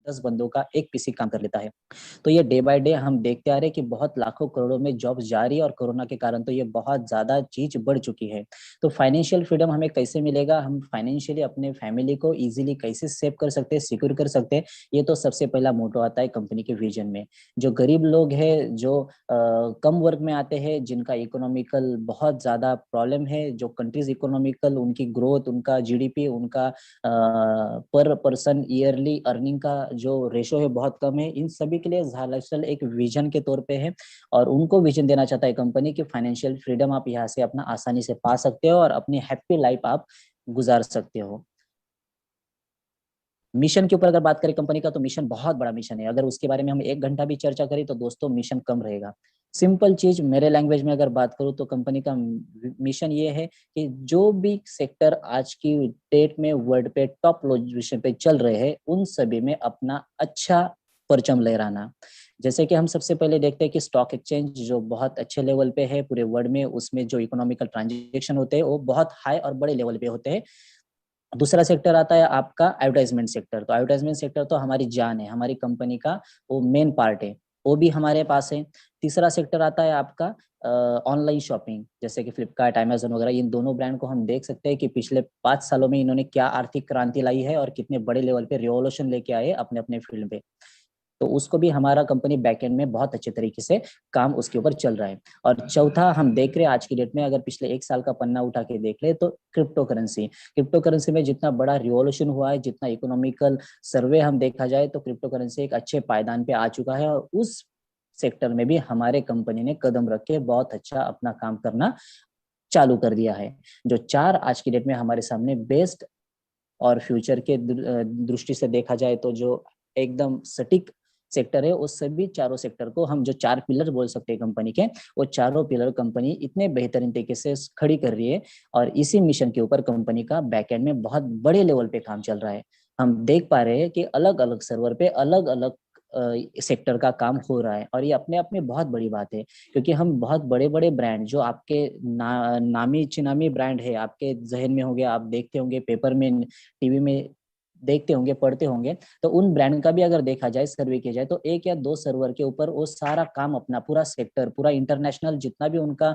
10 बंदों का एक पीसी काम कर लेता है। तो ये डे बाय डे हम देखते आ रहे हैं कि बहुत लाखों करोड़ों में जॉब जा रही है, और कोरोना के कारण तो ये बहुत ज्यादा चीज बढ़ चुकी है। तो फाइनेंशियल फ्रीडम हमें कैसे मिलेगा, हम फाइनेंशियली अपने फैमिली को इजीली कैसे सेव कर सकते हैं, सिक्योर कर सकते हैं, ये तो सबसे पहला मोटो आता है कंपनी के विजन में। जो गरीब लोग हैं, जो कम वर्ग में आते हैं, जिनका इकोनॉमिकल बहुत ज्यादा प्रॉब्लम है, जो कंट्रीज इकोनॉमिकल, उनकी ग्रोथ, उनका जीडीपी, उनका पर पर्सन ईयरली अर्निंग का जो रेशो है बहुत कम है, इन सभी के लिए ज़ारा लाइफस्टाइल एक विजन के तौर पे है। और उनको विजन देना चाहता है कंपनी की फाइनेंशियल फ्रीडम आप यहाँ से अपना आसानी से पा सकते हो और अपनी हैप्पी लाइफ आप गुजार सकते हो। मिशन के ऊपर अगर बात करें कंपनी का, तो मिशन बहुत बड़ा मिशन है। अगर उसके बारे में हम 1 घंटा भी चर्चा करें तो दोस्तों मिशन कम रहेगा। सिंपल चीज मेरे लैंग्वेज में अगर बात करूं तो कंपनी का मिशन ये है कि जो भी सेक्टर आज की डेट में वर्ल्ड पे टॉप पोजीशन पे चल रहे हैं, उन सभी में अपना अच्छा परचम लहराना। जैसे कि हम सबसे पहले देखते हैं कि स्टॉक एक्सचेंज जो बहुत अच्छे लेवल पे है पूरे वर्ल्ड में, उसमें जो इकोनॉमिकल ट्रांजेक्शन होते हैं वो बहुत हाई और बड़े लेवल पे होते हैं। दूसरा सेक्टर आता है आपका एडवर्टाइजमेंट सेक्टर। तो एडवर्टाइजमेंट सेक्टर तो हमारी जान है, हमारी कंपनी का वो मेन पार्ट है, वो भी हमारे पास है। तीसरा सेक्टर आता है आपका ऑनलाइन शॉपिंग, जैसे कि फ्लिपकार्ट, अमेजन वगैरह। इन दोनों ब्रांड को हम देख सकते हैं कि पिछले 5 सालों में इन्होंने क्या आर्थिक क्रांति लाई है और कितने बड़े लेवल पे रिवॉल्यूशन लेके आए अपने अपने फील्ड पे। तो उसको भी हमारा कंपनी बैकएंड में बहुत अच्छे तरीके से काम उसके ऊपर चल रहा है। और चौथा हम देख रहे हैं आज की डेट में, अगर पिछले 1 साल का पन्ना उठा के देख ले तो क्रिप्टो करेंसी। क्रिप्टो करेंसी में जितना बड़ा रिवॉल्यूशन हुआ है, जितना इकोनॉमिकल सर्वे हम देखा जाए, तो क्रिप्टो करेंसी एक अच्छे पायदान पे आ चुका है। और उस सेक्टर में भी हमारे कंपनी ने कदम रख के बहुत अच्छा अपना काम करना चालू कर दिया है। जो 4 आज की डेट में हमारे सामने बेस्ट और फ्यूचर के दृष्टि से देखा जाए तो जो एकदम सटीक सेक्टर है, उस सभी चारों सेक्टर को हम जो 4 पिलर बोल सकते हैं कंपनी के, वो चारों पिलर कंपनी इतने बेहतरीन तरीके से खड़ी कर रही है। और इसी मिशन के ऊपर कंपनी का बैकएंड में बहुत बड़े लेवल पे काम चल रहा है। हम देख पा रहे हैं कि अलग अलग सर्वर पे अलग अलग सेक्टर का काम हो रहा है, और ये अपने आप में बहुत बड़ी बात है। क्योंकि हम बहुत बड़े बड़े ब्रांड जो आपके नामी चिनामी ब्रांड है, आपके जहन में होंगे, आप देखते होंगे पेपर में, टीवी में देखते होंगे, पढ़ते होंगे, तो उन ब्रांड का भी अगर देखा जाए, सर्वे किया जाए, तो 1 या 2 सर्वर के ऊपर वो सारा काम अपना पूरा सेक्टर, पूरा इंटरनेशनल जितना भी उनका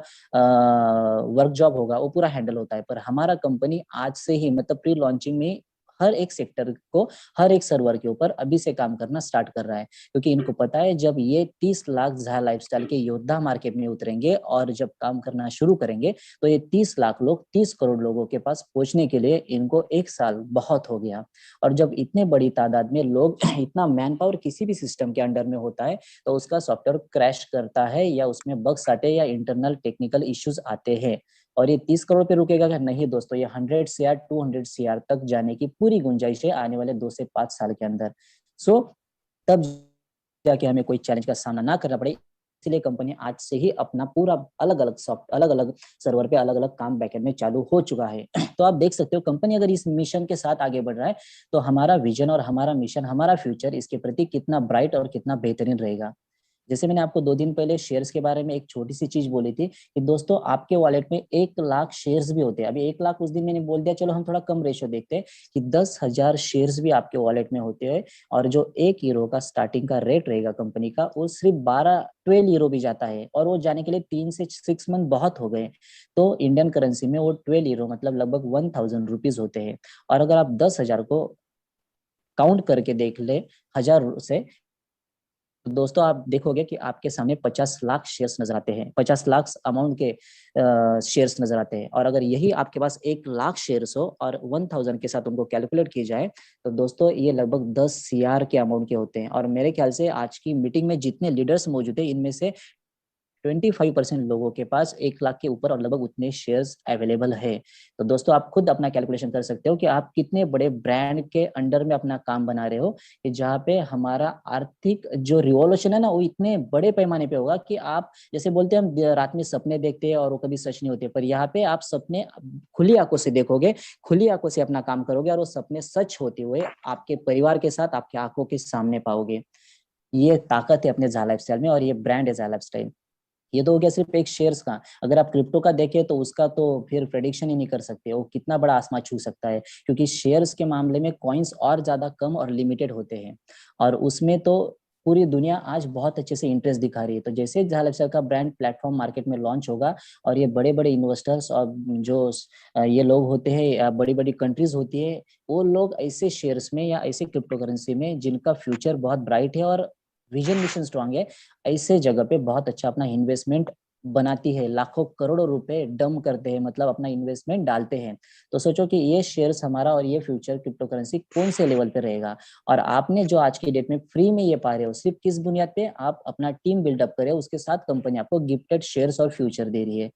वर्क जॉब होगा वो पूरा हैंडल होता है। पर हमारा कंपनी आज से ही मतलब प्री लॉन्चिंग में हर एक सेक्टर को, हर एक सर्वर के ऊपर अभी से काम करना स्टार्ट कर रहा है। क्योंकि इनको पता है जब ये 30 लाख ज़ारा लाइफस्टाइल के योद्धा मार्केट में उतरेंगे और जब काम करना शुरू करेंगे, तो ये 30 लाख लोग 30 करोड़ लोगों के पास पहुंचने के लिए इनको 1 साल बहुत हो गया। और जब इतने बड़ी तादाद में लोग इतना मैन पावर किसी भी सिस्टम के अंडर में होता है, तो उसका सॉफ्टवेयर क्रैश करता है या उसमें बग्स आते हैं या इंटरनल टेक्निकल इश्यूज आते हैं। और ये 30 करोड़ पे रुकेगा क्या? नहीं दोस्तों, ये 100 CR 200 CR तक जाने की पूरी गुंजाइश है आने वाले 2 से 5 साल के अंदर। सो तब जाके हमें कोई चैलेंज का सामना ना करना पड़े, इसलिए कंपनी आज से ही अपना पूरा अलग अलग सर्वर पे अलग अलग काम बैकएंड में चालू हो चुका है। तो आप देख सकते हो कंपनी अगर इस मिशन के साथ आगे बढ़ रहा है, तो हमारा विजन और हमारा मिशन, हमारा फ्यूचर इसके प्रति कितना ब्राइट और कितना बेहतरीन रहेगा। जैसे मैंने आपको 2 दिन पहले शेयर्स के बारे में एक छोटी सी चीज बोली थी कि दोस्तों आपके वॉलेट में 1 लाख शेयर्स भी होते हैं। अभी 1 लाख उस दिन मैंने बोल दिया, चलो हम थोड़ा कम रेशियो देखते हैं कि 10,000 शेयर्स भी आपके वॉलेट में होते हैं। और जो 1 यूरो का स्टार्टिंग का रेट रहेगा कंपनी का, वो सिर्फ 12 यूरो भी जाता है। और वो जाने के लिए 3 से 6 मंथ बहुत हो गए। तो इंडियन करेंसी में वो 12 यूरो मतलब लगभग 1,000 रुपीज होते हैं। और अगर आप 10,000 को काउंट करके देख ले 1000 से, तो दोस्तों आप देखोगे कि आपके सामने 50 लाख शेयर्स नजर आते हैं, 50 लाख अमाउंट के शेयर्स नजर आते हैं। और अगर यही आपके पास 1 लाख शेयर्स हो और 1000 के साथ उनको कैलकुलेट की जाए, तो दोस्तों ये लगभग 10 CR के अमाउंट के होते हैं। और मेरे ख्याल से आज की मीटिंग में जितने लीडर्स मौजूद है, इनमें से 25% लोगों के पास 1 लाख के ऊपर और लगभग उतने शेयर्स अवेलेबल है। तो दोस्तों आप खुद अपना कैलकुलेशन कर सकते हो कि आप कितने बड़े ब्रांड के अंडर में अपना काम बना रहे हो, कि जहाँ पे हमारा आर्थिक जो रिवॉल्यूशन है ना, वो इतने बड़े पैमाने पे होगा कि आप जैसे बोलते हैं हम रात में सपने देखते हैं और वो कभी सच नहीं होते, पर यहाँ पे आप सपने खुली आंखों से देखोगे, खुली आंखों से अपना काम करोगे, और वो सपने सच होते हुए आपके परिवार के साथ आपके आंखों के सामने पाओगे। ये ताकत है अपने ज़ारा लाइफस्टाइल में, और ये ब्रांड है ज़ारा लाइफस्टाइल। ये तो हो गया सिर्फ एक शेयर्स का। अगर आप क्रिप्टो का देखें तो उसका तो फिर प्रेडिक्शन ही नहीं कर सकते, वो कितना बड़ा आसमान छू सकता है, क्योंकि शेयर्स के मामले में कॉइन्स और ज्यादा कम और लिमिटेड होते हैं, और उसमें तो पूरी दुनिया आज बहुत अच्छे से इंटरेस्ट दिखा रही है। तो जैसे झालक का ब्रांड प्लेटफॉर्म मार्केट में लॉन्च होगा और ये बड़े बड़े इन्वेस्टर्स और जो ये लोग होते हैं, बड़ी बड़ी कंट्रीज होती है, वो लोग ऐसे शेयर्स में या ऐसे क्रिप्टो करेंसी में जिनका फ्यूचर बहुत ब्राइट है और विजन मिशन स्ट्रांग है, ऐसे जगह पे बहुत अच्छा अपना इन्वेस्टमेंट बनाती है, लाखों करोड़ों रुपए डम करते हैं, मतलब अपना इन्वेस्टमेंट डालते हैं। तो सोचो कि ये शेयर्स हमारा और ये फ्यूचर क्रिप्टो करेंसी कौन से लेवल पे रहेगा। और आपने जो आज की डेट में फ्री में ये पा रहे हो, सिर्फ किस बुनियाद पे? आप अपना टीम बिल्डअप करे, उसके साथ कंपनी आपको गिफ्टेड शेयर्स और फ्यूचर दे रही है।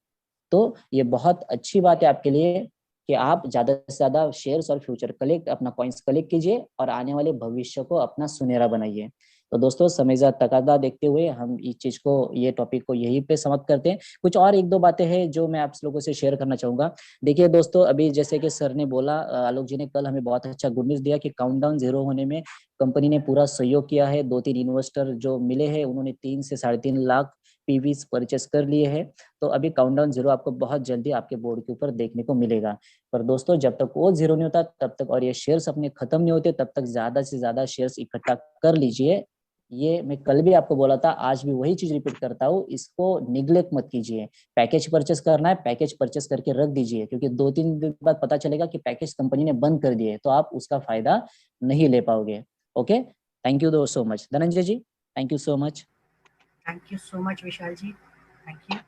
तो ये बहुत अच्छी बात है आपके लिए कि आप ज्यादा से ज्यादा शेयर्स और फ्यूचर कलेक्ट, अपना कॉइन्स कलेक्ट कीजिए और आने वाले भविष्य को अपना सुनहरा बनाइए। तो दोस्तों, समय का तकादा देखते हुए हम इस चीज को, ये टॉपिक को यहीं पे समाप्त करते हैं। कुछ और एक दो बातें हैं जो मैं आप लोगों से शेयर करना चाहूंगा। देखिए दोस्तों, अभी जैसे कि सर ने बोला, आलोक जी ने कल हमें बहुत अच्छा गुड न्यूज दिया कि काउंटडाउन 0 होने में कंपनी ने पूरा सहयोग किया है। 2-3 इन्वेस्टर जो मिले हैं उन्होंने 3 से 3.5 लाख पीवीज परचेस कर लिए हैं। तो अभी काउंटडाउन 0 आपको बहुत जल्दी आपके बोर्ड के ऊपर देखने को मिलेगा। पर दोस्तों, जब तक वो 0 नहीं होता तब तक, और ये शेयर्स अपने खत्म नहीं होते तब तक, ज्यादा से ज्यादा शेयर्स इकट्ठा कर लीजिए। ये मैं कल भी आपको बोला था, आज भी वही चीज रिपीट करता हूँ, इसको निग्लेक्ट मत कीजिए। पैकेज परचेस करना है, पैकेज परचेस करके रख दीजिए, क्योंकि 2-3 दिन बाद पता चलेगा कि पैकेज कंपनी ने बंद कर दिए, तो आप उसका फायदा नहीं ले पाओगे। Okay, thank you so much Dhananjay ji, thank you so much. Thank you so much Vishal ji, thank you.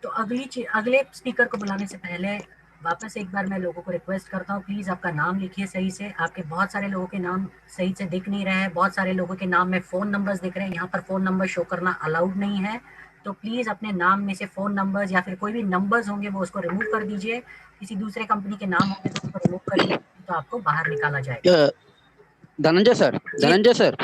तो अगले स्पीकर को बुलाने से पहले वापस एक बार मैं लोगों को रिक्वेस्ट करता हूँ, प्लीज़ आपका नाम लिखिए सही से। आपके बहुत सारे लोगों के नाम सही से दिख नहीं रहे हैं, बहुत सारे लोगों के नाम में फ़ोन नंबर्स दिख रहे हैं, यहाँ पर फ़ोन नंबर शो करना अलाउड नहीं है। तो प्लीज़ अपने नाम में से फ़ोन नंबर्स या फिर कोई भी नंबर्स होंगे वो उसको रिमूव कर दीजिए। किसी दूसरे कंपनी के नाम होंगे तो उसको रिमूव करिए, तो आपको बाहर निकाला जाएगा। धनंजय सर,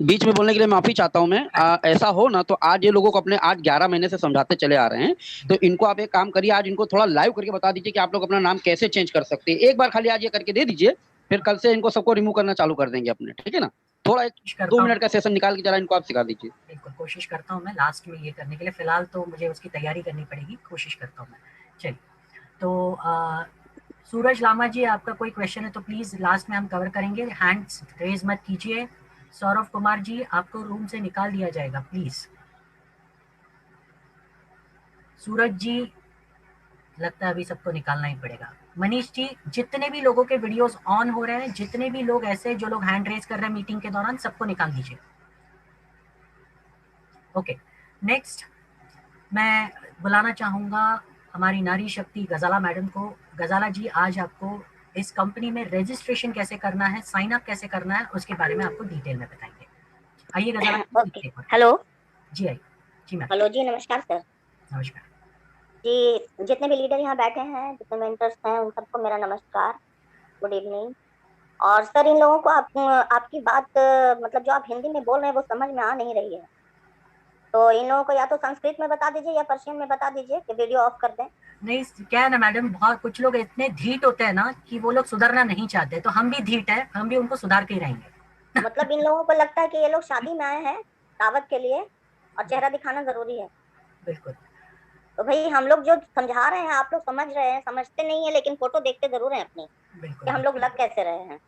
बीच में बोलने के लिए माफी चाहता हूं मैं। ऐसा हो ना तो आज ये लोगों को अपने आज 11 महीने से समझाते चले आ रहे हैं, तो इनको आप एक काम करिए, आज इनको थोड़ा लाइव करके बता दीजिए कि आप लोग अपना नाम कैसे चेंज कर सकते हैं। एक बार खाली आज ये करके दे दीजिए, फिर कल से इनको सबको रिमूव करना चालू कर देंगे अपने, ठीक है ना? थोड़ा 2 मिनट का सेशन निकाल के जरा इनको आप सिखा दीजिए। बिल्कुल कोशिश करता हूँ मैं लास्ट में ये करने के लिए, फिलहाल तो मुझे उसकी तैयारी करनी पड़ेगी, कोशिश करता हूँ मैं। चलिए, तो सूरज लामा जी, आपका कोई क्वेश्चन है तो प्लीज लास्ट में हम कवर करेंगे, हैंड्स रेज मत कीजिए। सौरभ कुमार जी, आपको रूम से निकाल दिया जाएगा प्लीज। सूरज जी, लगता है अभी सबको निकालना ही पड़ेगा। मनीष जी, जितने भी लोगों के वीडियोस ऑन हो रहे हैं, जितने भी लोग ऐसे जो लोग हैंड रेज कर रहे हैं मीटिंग के दौरान, सबको निकाल दीजिए। ओके, नेक्स्ट मैं बुलाना चाहूंगा हमारी नारी शक्ति गजाला मैडम को। गजाला जी, आज आपको इस कंपनी में रजिस्ट्रेशन कैसे करना है, साइन अप कैसे करना है, उसके बारे में आपको डिटेल में बताएंगे। आइए गजाला। ओके, हेलो जी, आइए जी मैम। हेलो जी, नमस्कार सर। नमस्कार जी, जितने भी लीडर यहाँ बैठे हैं, जितने मेंटर्स हैं, उन सबको मेरा नमस्कार, गुड इवनिंग। और सर, इन लोगों को आपकी बात मतलब जो आप हिंदी में बोल रहे हैं वो समझ में आ नहीं रही है, तो इन लोगों को या तो संस्कृत में बता दीजिए या पर्शियन में बता दीजिए कि वीडियो ऑफ कर दें। नहीं, क्या है ना मैडम, बहुत कुछ लोग इतने धीट होते हैं ना कि वो लोग सुधरना नहीं चाहते, तो हम भी धीट है, हम भी उनको सुधार के ही रहेंगे। मतलब इन लोगों को लगता है कि ये लोग शादी में आए हैं दावत के लिए और चेहरा दिखाना जरूरी है। बिल्कुल। तो भाई, हम लोग जो समझा रहे हैं आप लोग समझ रहे हैं, समझते नहीं है लेकिन फोटो देखते जरूर हैं अपनी, कि हम लोग लग कैसे रहे हैं।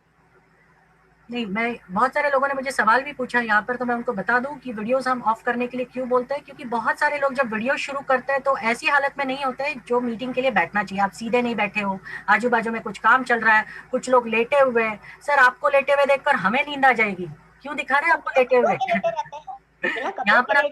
नहीं, मैं बहुत सारे लोगों ने मुझे सवाल भी पूछा यहाँ पर, तो मैं उनको बता दूं कि वीडियोस हम ऑफ करने के लिए क्यों बोलते हैं, क्योंकि बहुत सारे लोग जब वीडियो शुरू करते हैं तो ऐसी हालत में नहीं होते जो मीटिंग के लिए बैठना चाहिए। आप सीधे नहीं बैठे हो, आजू बाजू में कुछ काम चल रहा है, कुछ लोग लेटे हुए हैं। सर, आपको लेटे हुए देखकर हमें नींद आ जाएगी, क्यों दिखा रहे हैं आपको लेटे हुए? यहाँ पर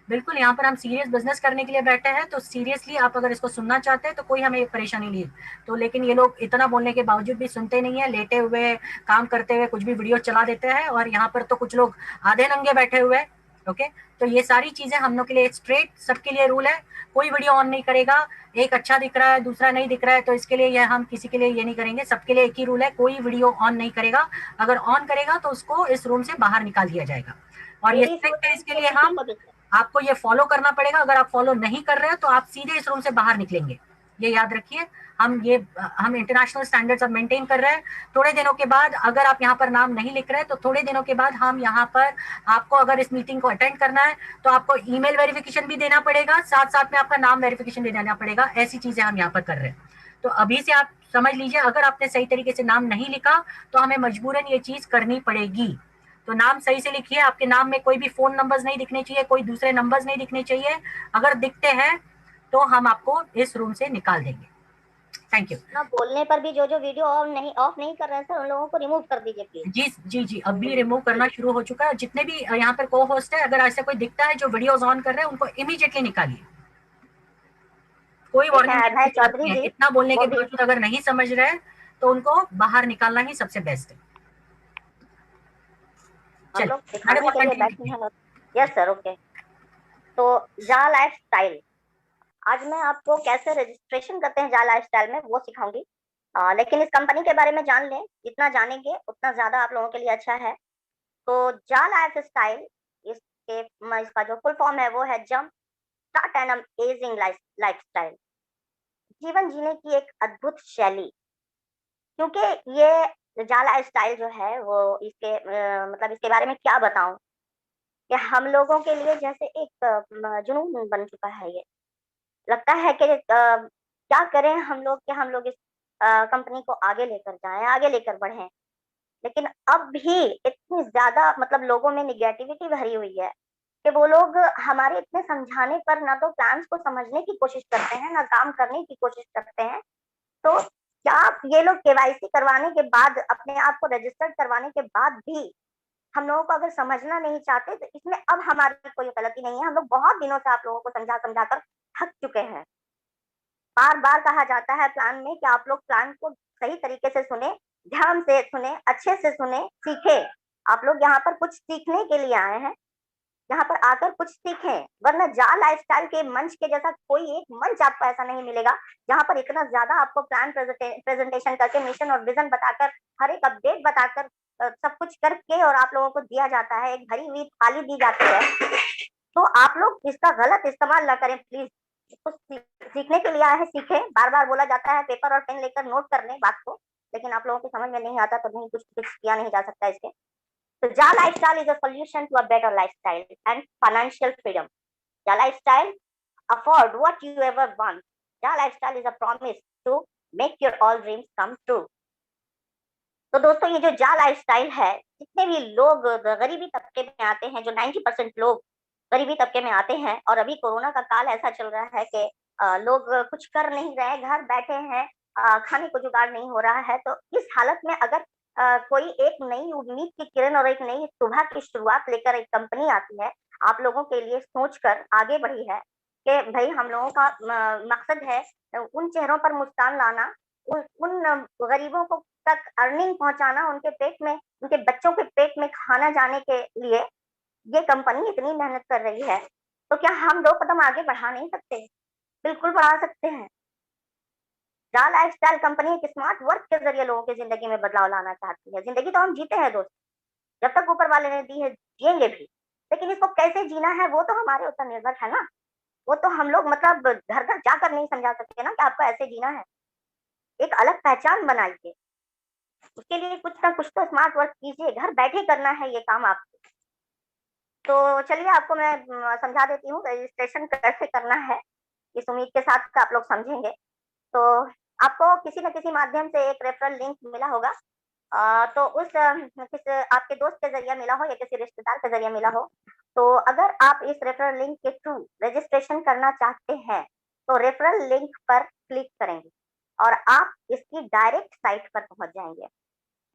बिल्कुल, यहाँ पर हम सीरियस बिजनेस करने के लिए बैठे हैं, तो सीरियसली आप अगर इसको सुनना चाहते हैं तो कोई हमें परेशानी नहीं। तो लेकिन ये लोग इतना बोलने के बावजूद भी सुनते नहीं है, लेटे हुए काम करते हुए कुछ भी वीडियो चला देते हैं, और यहाँ पर तो कुछ लोग आधे नंगे बैठे हुए। ओके, तो ये सारी चीजें हम लोग के लिए स्ट्रेट, सबके लिए रूल है, कोई वीडियो ऑन नहीं करेगा। एक अच्छा दिख रहा है, दूसरा नहीं दिख रहा है, तो इसके लिए हम किसी के लिए ये नहीं करेंगे। सबके लिए एक ही रूल है, कोई वीडियो ऑन नहीं करेगा। अगर ऑन करेगा तो उसको इस रूम से बाहर निकाल दिया जाएगा। और ये स्ट्रिक्ट है, इसके लिए आपको ये फॉलो करना पड़ेगा। अगर आप फॉलो नहीं कर रहे हो तो आप सीधे इस रूम से बाहर निकलेंगे। ये याद रखिए। हम इंटरनेशनल स्टैंडर्ड्स अब मेंटेन कर रहे हैं। थोड़े दिनों के बाद अगर आप यहाँ पर नाम नहीं लिख रहे हैं तो थोड़े दिनों के बाद हम यहाँ पर आपको अगर इस मीटिंग को अटेंड करना है तो आपको ईमेल वेरिफिकेशन भी देना पड़ेगा, साथ साथ में आपका नाम वेरिफिकेशन भी देना पड़ेगा। ऐसी चीजें हम यहाँ पर कर रहे हैं। तो अभी से आप समझ लीजिए, अगर आपने सही तरीके से नाम नहीं लिखा तो हमें मजबूरन ये चीज करनी पड़ेगी। तो नाम सही से लिखिए। आपके नाम में कोई भी फोन नंबर्स नहीं दिखने चाहिए, कोई दूसरे नंबर्स नहीं दिखने चाहिए। अगर दिखते हैं तो हम आपको इस रूम से निकाल देंगे। Thank you. ना बोलने पर भी जो वीडियो ऑफ नहीं कर रहे हैं सर, उन लोगों को रिमूव कर दीजिए प्लीज। जी जी जी, अभी रिमूव करना शुरू हो चुका है। जितने भी यहाँ पर को होस्ट है, अगर ऐसा कोई दिखता है जो वीडियोस ऑन कर रहे हैं, उनको इमीडिएटली निकालिए। कोई वार्निंग अभय चौधरी जी इतना बोलने वो के भी बावजूद अगर नहीं समझ रहे हैं तो उनको बाहर निकालना ही सबसे बेस्ट है। हम लोग सिखाने के लिए बैठे हैं। Yes sir, okay. तो जा लाइफ स्टाइल, आज मैं आपको कैसे रजिस्ट्रेशन करते हैं जा लाइफ स्टाइल में वो सिखाऊंगी। लेकिन इस कंपनी के बारे में जान लें, जितना जानेंगे उतना ज्यादा आप लोगों के लिए अच्छा है। तो जा लाइफ स्टाइल, इसका जो फुल फॉर्म है वो है jump start and amazing life style, जीवन जीने की एक अद्भुत शैली। क्योंकि ये जा लाइफ स्टाइल जो है वो इसके मतलब इसके बारे में क्या बताऊं कि हम लोगों के लिए जैसे एक जुनून बन चुका है। ये लगता है कि क्या करें हम लोग कि हम लोग इस कंपनी को आगे लेकर जाएं, आगे लेकर बढ़ें। लेकिन अब भी इतनी ज्यादा मतलब लोगों में निगेटिविटी भरी हुई है कि वो लोग हमारे इतने समझाने पर ना तो प्लान्स को समझने की कोशिश करते हैं, ना काम करने की कोशिश करते हैं। तो क्या ये लोग केवाईसी करवाने के बाद, अपने आप को रजिस्टर्ड करवाने के बाद भी हम लोगों को अगर समझना नहीं चाहते तो इसमें अब हमारी कोई गलती नहीं है। हम लोग बहुत दिनों से आप लोगों को समझा समझा कर थक चुके हैं। बार बार कहा जाता है प्लान में कि आप लोग प्लान को सही तरीके से सुने, ध्यान से सुने, अच्छे से सुने, सीखे। आप लोग यहाँ पर कुछ सीखने के लिए आए हैं, यहाँ पर आकर कुछ सीखें। वरना जा लाइफस्टाइल के मंच के जैसा कोई एक मंच आपको ऐसा नहीं मिलेगा जहाँ पर इतना ज्यादा आपको प्लान प्रेजेंटेशन करके, मिशन और विजन बताकर, हर एक अपडेट बताकर, सब कुछ करके और आप लोगों को दिया जाता है, एक भरी हुई थाली दी जाती है। तो आप लोग इसका गलत इस्तेमाल ना करें प्लीज। कुछ सीखने के लिए आए हैं, सीखें। बार बार बोला जाता है पेपर और पेन लेकर नोट कर लें बात को, लेकिन आप लोगों को समझ में नहीं आता तो नहीं, कुछ किया नहीं जा सकता इसके। So Ja Lifestyle is a solution to a better lifestyle and financial freedom. Ja Lifestyle, afford what you ever want. Ja Lifestyle is a promise to make your all dreams come true. तो दोस्तों ये जो जा lifestyle है, जितने भी लोग गरीबी तबके में आते हैं, जो 90% लोग गरीबी तबके में आते हैं, और अभी कोरोना का काल ऐसा चल रहा है कि लोग कुछ कर नहीं रहे, घर बैठे हैं, खाने को जुगाड़ नहीं हो रहा है। तो इस हालत में अगर कोई एक नई उम्मीद की किरण और एक नई सुबह की शुरुआत लेकर एक कंपनी आती है, आप लोगों के लिए सोचकर आगे बढ़ी है कि भाई हम लोगों का मकसद है उन चेहरों पर मुस्कान लाना, उन गरीबों को तक अर्निंग पहुंचाना, उनके पेट में, उनके बच्चों के पेट में खाना जाने के लिए ये कंपनी इतनी मेहनत कर रही है। तो क्या हम 2 कदम आगे बढ़ा नहीं सकते? बिल्कुल बढ़ा सकते हैं। जा लाइफस्टाइल कंपनी एक स्मार्ट वर्क के जरिए लोगों की जिंदगी में बदलाव लाना चाहती है। जिंदगी तो हम जीते हैं दोस्त, जब तक ऊपर वाले ने दी है जिएंगे भी, लेकिन इसको कैसे जीना है वो तो हमारे ऊपर निर्भर है ना। वो तो हम लोग मतलब घर घर जाकर नहीं समझा सकते ना कि आपको ऐसे जीना है। एक अलग पहचान बनाइए, उसके लिए कुछ ना कुछ तो स्मार्ट वर्क कीजिए, घर बैठे करना है ये काम आपको। तो चलिए आपको मैं समझा देती हूँ रजिस्ट्रेशन कैसे करना है, इस उम्मीद के साथ कि आप लोग समझेंगे। तो आपको किसी न किसी माध्यम से एक रेफरल लिंक मिला होगा, तो उस किस आपके दोस्त के जरिए मिला हो या किसी रिश्तेदार के जरिए मिला हो। तो अगर आप इस रेफरल लिंक के थ्रू रजिस्ट्रेशन करना चाहते हैं तो रेफरल लिंक पर क्लिक करेंगे और आप इसकी डायरेक्ट साइट पर पहुंच जाएंगे।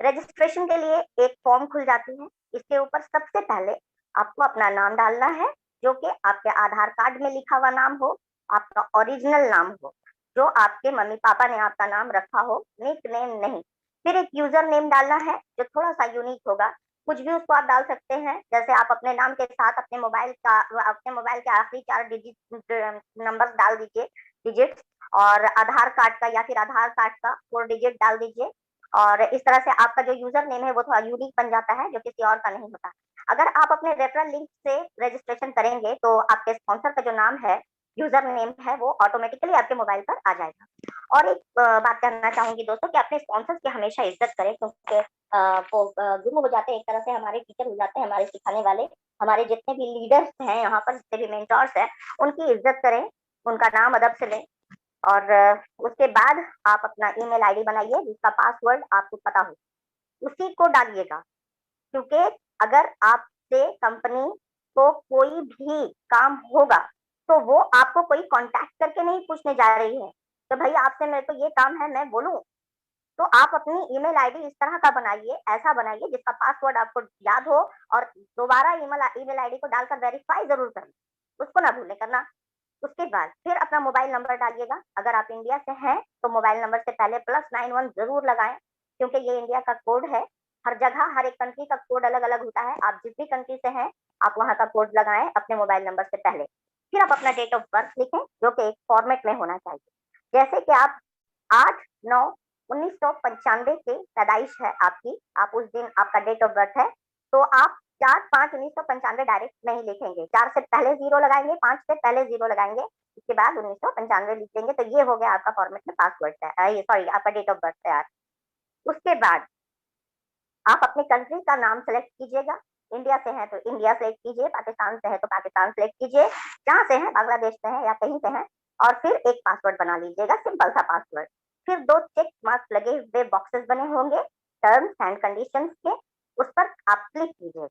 रजिस्ट्रेशन के लिए एक फॉर्म खुल जाती है। इसके ऊपर सबसे पहले आपको अपना नाम डालना है, जो कि आपके आधार कार्ड में लिखा हुआ नाम हो, आपका ओरिजिनल नाम हो, जो आपके मम्मी पापा ने आपका नाम रखा हो, निक नेम नहीं। फिर एक यूजर नेम डालना है जो थोड़ा सा यूनिक होगा, कुछ भी उसको आप डाल सकते हैं। जैसे आप अपने नाम के साथ अपने मोबाइल के आखिरी 4 नंबर डाल दीजिए, डिजिट, और आधार कार्ड का या फिर आधार कार्ड का 4 डिजिट डाल दीजिए। और इस तरह से आपका जो यूजर नेम है वो थोड़ा यूनिक बन जाता है, जो किसी और का नहीं होता। अगर आप अपने रेफरल लिंक से रजिस्ट्रेशन करेंगे तो आपके स्पॉन्सर का जो नाम है यूजर नेम है वो ऑटोमेटिकली आपके मोबाइल पर आ जाएगा। और एक बात कहना चाहूंगी दोस्तों कि अपने स्पॉन्सर्स की हमेशा इज्जत करें, क्योंकि वो गुरु हो जाते हैं, एक तरह से हमारे टीचर हो जाते हैं, हमारे सिखाने वाले। हमारे जितने भी लीडर्स हैं यहाँ पर, जितने भी मेंटोर्स हैं, उनकी इज्जत करें, उनका नाम अदब से लें। और उसके बाद आप अपना ईमेल आईडी बनाइए जिसका पासवर्ड आपको पता हो, उसी को डालिएगा। क्योंकि अगर आपसे कंपनी को कोई भी काम होगा तो वो आपको कोई कांटेक्ट करके नहीं पूछने जा रही है तो भाई आपसे मेरे को ये काम है, मैं बोलूं। तो आप अपनी ईमेल आईडी इस तरह का बनाइए, ऐसा बनाइए जिसका पासवर्ड आपको याद हो, और दोबारा ईमेल आईडी को डालकर वेरीफाई जरूर करें, उसको ना भूलें करना। उसके बाद फिर अपना मोबाइल नंबर डालिएगा। अगर आप इंडिया से हैं तो मोबाइल नंबर से पहले +91 जरूर लगाएं, क्योंकि ये इंडिया का कोड है। हर जगह हर एक कंट्री का कोड अलग अलग होता है। आप जिस भी कंट्री से हैं आप वहां का कोड लगाएं अपने मोबाइल नंबर से पहले। फिर आप अपना डेट ऑफ बर्थ लिखें जो कि एक फॉर्मेट में होना चाहिए। जैसे कि आप 8/9/1995 की पैदाइश है आपकी, आप उस दिन आपका डेट ऑफ बर्थ है, तो आप 4/5/1995 डायरेक्ट नहीं लिखेंगे। 4 से पहले 0 लगाएंगे, 5 से पहले 0 लगाएंगे, उसके बाद 1995 लिख देंगे। तो ये हो गया आपका फॉर्मेट में पासवर्ड है, ये सॉरी आपका डेट ऑफ बर्थ तैयार। उसके बाद आप अपने कंट्री का नाम सेलेक्ट कीजिएगा। इंडिया से हैं तो इंडिया सेलेक्ट कीजिए, पाकिस्तान से हैं तो पाकिस्तान सेलेक्ट कीजिए, जहाँ से हैं, बांग्लादेश से हैं या कहीं से हैं, और फिर एक पासवर्ड बना लीजिएगा, सिंपल सा पासवर्ड। फिर 2 चेक मार्क्स लगे हुए बॉक्सेस बने होंगे टर्म्स एंड कंडीशंस के, उस पर आप क्लिक कीजिएगा।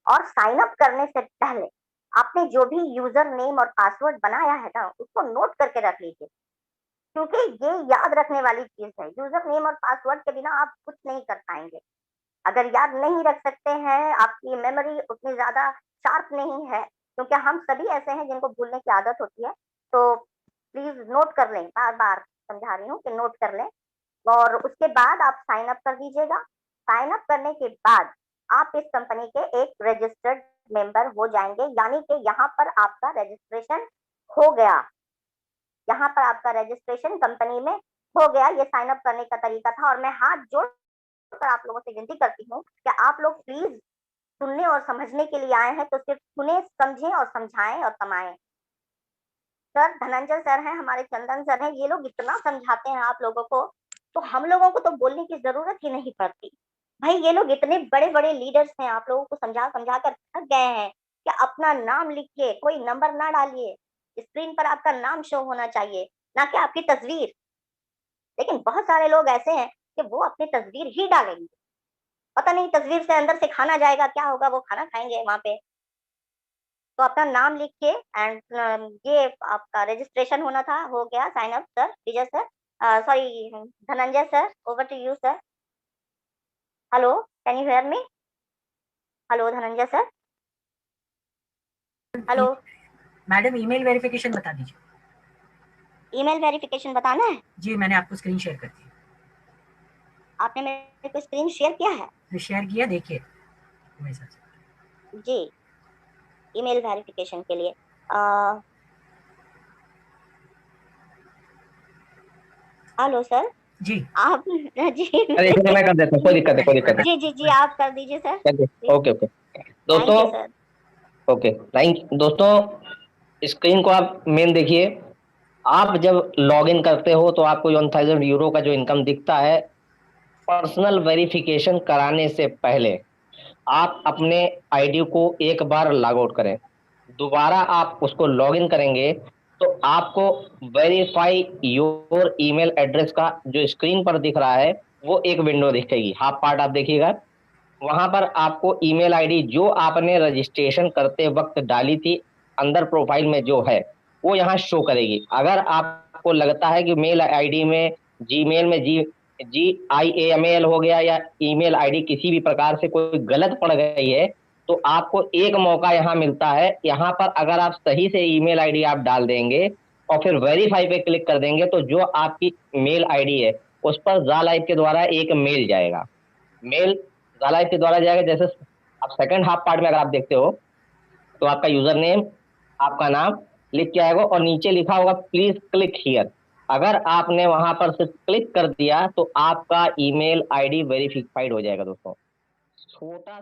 और साइन अप करने से पहले आपने जो भी यूजर नेम और पासवर्ड बनाया है ना, उसको नोट करके रख लीजिए, क्योंकि ये याद रखने वाली चीज है। यूजर नेम और पासवर्ड के बिना आप कुछ नहीं कर पाएंगे। अगर याद नहीं रख सकते हैं, आपकी मेमोरी उतनी ज्यादा शार्प नहीं है, क्योंकि हम सभी ऐसे हैं जिनको भूलने की आदत होती है, तो प्लीज नोट कर लें, बार बार समझा रही हूँ कि नोट कर लें। और उसके बाद आप साइन अप कर दीजिएगा। साइन अप करने के बाद आप इस कंपनी के एक रजिस्टर्ड मेंबर हो जाएंगे, यानी कि यहाँ पर आपका रजिस्ट्रेशन हो गया। यहाँ पर आपका रजिस्ट्रेशन कंपनी में हो गया। ये साइन अप करने का तरीका था, और मैं हाथ जोड़ कर आप लोगों से विनती करती हूँ कि आप लोग प्लीज सुनने और समझने के लिए आए हैं तो सिर्फ सुने, समझें और समझाएं और कमाएं। सर धनंजय सर हैं, हमारे चंदन सर हैं, ये लोग इतना समझाते हैं आप लोगों को, तो हम लोगों को तो बोलने की जरूरत ही नहीं पड़ती। भाई ये लोग इतने बड़े बड़े लीडर्स हैं, आप लोगों को समझा समझा कर थक गए हैं कि अपना नाम लिखिए, कोई नंबर ना डालिए, स्क्रीन पर आपका नाम शो होना चाहिए, ना कि आपकी तस्वीर। लेकिन बहुत सारे लोग ऐसे हैं कि वो अपनी तस्वीर ही डालेंगे, पता नहीं तस्वीर से अंदर से खाना जाएगा, क्या होगा, वो खाना खाएंगे वहां पे। तो अपना नाम लिख के एंड ये आपका रजिस्ट्रेशन होना था, हो गया sign up. Sir Vijay sir, sorry Dhananjay sir, over to you sir. Hello, can you hear me? Hello Dhananjay sir, hello. Madam email verification बता दीजिए। ईमेल वेरिफिकेशन बताना है? जी मैंने आपको स्क्रीन शेयर कर दी। आपने मेरे को स्क्रीन शेयर किया है? शेयर किया, देखिए जी, ईमेल वेरिफिकेशन के लिए हेलो सर जी आप जी अरे इसमें मैं कर देता हूँ, कोई दिक्कत है, कोई दिक्कत है। जी जी जी आप कर दीजिए सर। ओके ओके दोस्तों, ओके थैंक दोस्तों, स्क्रीन को आप मेन देखिए। आप जब लॉगिन करते हो तो आपको 1000 यूरो का जो इनकम दिखता है, पर्सनल वेरिफिकेशन कराने से पहले आप अपने आईडी को एक बार लॉग आउट करें, दोबारा आप उसको लॉगिन करेंगे तो आपको वेरीफाई योर ईमेल एड्रेस का जो स्क्रीन पर दिख रहा है वो एक विंडो दिखेगी, हाफ पार्ट आप देखिएगा। वहां पर आपको ईमेल आईडी जो आपने रजिस्ट्रेशन करते वक्त डाली थी अंदर प्रोफाइल में जो है वो यहाँ शो करेगी। अगर आपको लगता है कि मेल आईडी में जीमेल में GIAMAL हो गया या ईमेल आईडी किसी भी प्रकार से कोई गलत पड़ गई है तो आपको एक मौका यहाँ मिलता है। यहाँ पर अगर आप सही से ईमेल आईडी आप डाल देंगे और फिर वेरीफाई पे क्लिक कर देंगे तो जो आपकी मेल आईडी है उस पर ज़ालाइफ के द्वारा एक मेल जाएगा। मेल ज़ालाइफ के द्वारा जाएगा। जैसे आप सेकंड हाफ पार्ट में अगर आप देखते हो तो आपका यूजर नेम, आपका नाम लिख के आएगा और नीचे लिखा होगा प्लीज क्लिक हियर। अगर आपने वहां पर सिर्फ क्लिक कर दिया तो आपका ईमेल आईडी वेरीफाइड हो जाएगा दोस्तों। छोटा